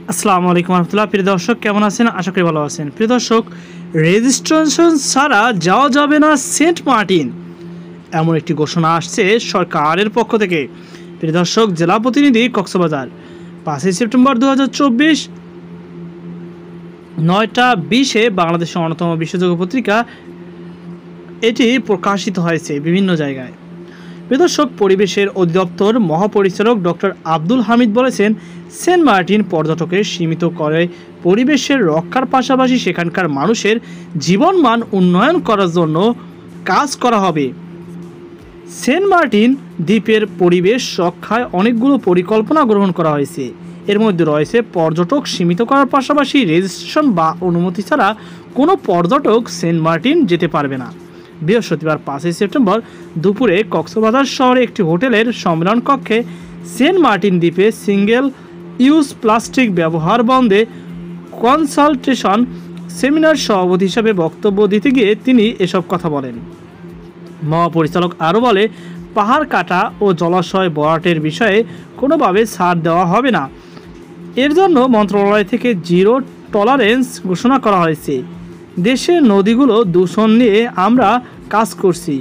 আসসালামু আলাইকুম রহমতুল্লাহ। প্রিয় দর্শক, কেমন আছেন? আশা করি ভালো আছেন। প্রিয় দর্শক, রেজিস্ট্রেশন ছাড়া যাওয়া যাবে না সেন্ট মার্টিন, এমন একটি ঘোষণা আসছে সরকারের পক্ষ থেকে। প্রিয় দর্শক, জেলা প্রতিনিধি কক্সবাজার, 5 সেপ্টেম্বর 2024, 9:20 বাংলাদেশের অন্যতম বিশ্বাসযোগ্য পত্রিকা এটি প্রকাশিত হয়েছে বিভিন্ন জায়গায়। প্রিয় দর্শক, পরিবেশের অধিদপ্তর মহাপরিচালক ডক্টর আব্দুল হামিদ বলেছেন, সেন্ট মার্টিন পর্যটকে সীমিত করে পরিবেশের রক্ষার পাশাপাশি সেখানকার মানুষের জীবনমান উন্নয়ন করার জন্য কাজ করা হবে। সেন্ট মার্টিন দ্বীপের পরিবেশ রক্ষায় অনেকগুলো পরিকল্পনা গ্রহণ করা হয়েছে। এর মধ্যে রয়েছে পর্যটক সীমিত করার পাশাপাশি রেজিস্ট্রেশন বা অনুমতি ছাড়া কোনো পর্যটক সেন্ট মার্টিন যেতে পারবে না। বৃহস্পতিবার 5 সেপ্টেম্বর দুপুরে কক্সবাজার শহরে একটি হোটেলের সম্মেলন কক্ষে সেন্ট মার্টিন দ্বীপে সিঙ্গেল ইউজ প্লাস্টিক ব্যবহার বন্ধে কনসালটেশন সেমিনার সভাপতি হিসাবে বক্তব্য দিতে গিয়ে তিনি এসব কথা বলেন। মহাপরিচালক আরও বলে, পাহাড় কাটা ও জলাশয় ভরাটের বিষয়ে কোনোভাবে ছাড় দেওয়া হবে না। এর জন্য মন্ত্রণালয় থেকে জিরো টলারেন্স ঘোষণা করা হয়েছে। দেশের নদীগুলো দূষণ নিয়ে আমরা কাজ করছি।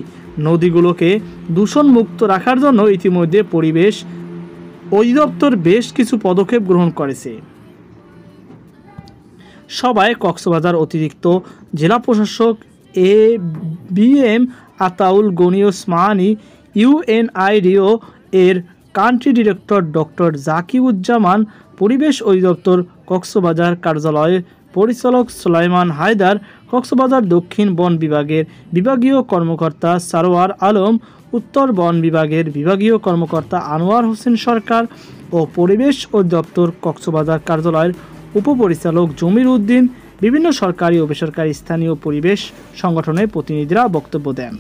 নদীগুলোকে দূষণমুক্ত রাখার জন্য ইতিমধ্যে পরিবেশ অধিদপ্তর বেশ কিছু পদক্ষেপ গ্রহণ করেছে। সভায় কক্সবাজার অতিরিক্ত জেলা প্রশাসক ABM আতাউল গনি ওসমানী, UNIDO এর কান্ট্রি ডিরেক্টর ডক্টর জাকিউজ্জামান, পরিবেশ অধিদপ্তর কক্সবাজার কার্যালয়ের পরিচালক সুলাইমান হায়দার, কক্সবাজার দক্ষিণ বন বিভাগের বিভাগীয় কর্মকর্তা সারোয়ার আলম, উত্তর বন বিভাগের বিভাগীয় কর্মকর্তা আনোয়ার হোসেন সরকার ও পরিবেশ অধিদপ্তর কক্সবাজার কার্যালয়ের উপপরিচালক জমির উদ্দিন, বিভিন্ন সরকারি ও বেসরকারি স্থানীয় পরিবেশ সংগঠনের প্রতিনিধিরা বক্তব্য দেন।